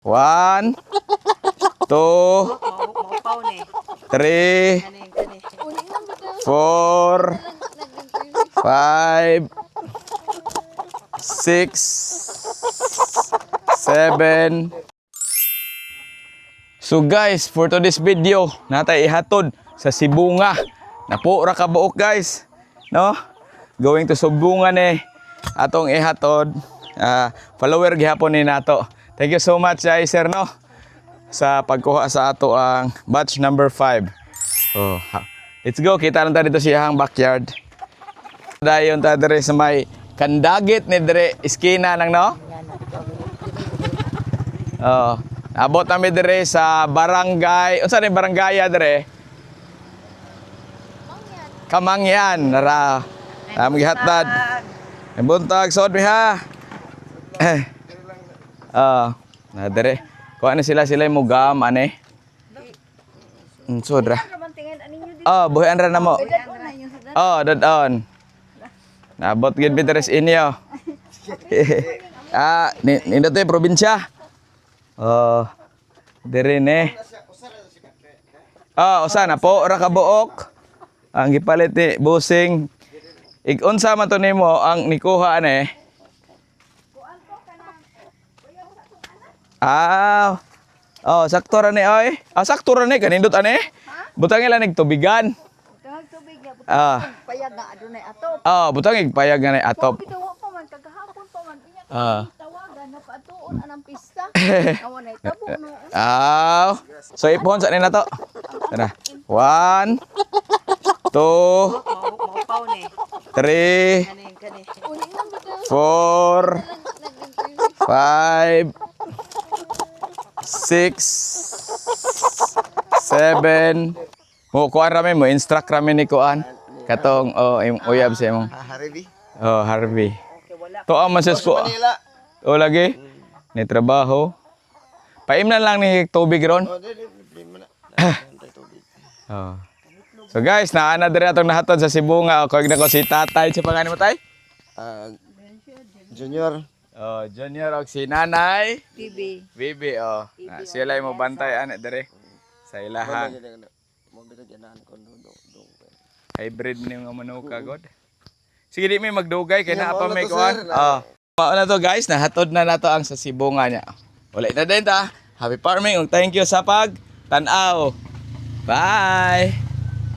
1, 2, 3, 4, 5, 6, 7. So guys, for today's video, natay ihatod sa Sibunga. Napo ra ka buok guys, no? Going to Sibunga ni atong ihatod. Follower gihapon ni nato. Thank you so much guys, sir, no? Sa pagkuha sa ato ang batch number 5. Oh, let's go. Kita lang ta dito siyang backyard. Dayon ta dire sa may kandagit ni dire iskina nang, no? Oh, abot kami dire sa barangay. Unsa ni barangay dire? Kamangyan. Nara. Gihatad. Buntag sod mi ha. Na dire. Kuha na sila mo gam ane. Sodra. Buhian ra namo. Dadon. Nabot gid mi deres inyo. Nindot ay probinsya. Dire ne. Usa na po ra ka buok. Ang gipalit ni busing. Unsa man to nimo ang nikuha ane? Sakto ra ni oy. Sakto ra ni kanindot ane. Butang ila nagtubigan. Butang tubig niya, payag nga adunay atop. Butang payag nga nay atop. Bitaw pa man kagahapon pa man inya tawagan na paatuon anang pista. Awan ay tabo no. So ipon sa ni nato. Tara. 1, 2, 3, 4, 5, 6, 7. Kuan rami mo, instruct rami ni kuan. Katong uyab sa imong. Harvey. Harvey. To ang masas ko. Lagi. Ni trabaho. Paimnan lang ni tubig ron. So guys, naana diri atong nahatod sa Sibunga. Kog na ko si Tatay, si pangalan mo tay? Junior. Junior og si Nanay. Bibi. Sila mo bantay ana diri sa ilahan. Hybrid ni nga manuka god. Sige di may magdugay kay naa pa may kuan. Mao na to guys, nahatod na nato ang sa Sibunga niya. Wala na din ta. Happy farming ug thank you sa pag tan-aw. Bye.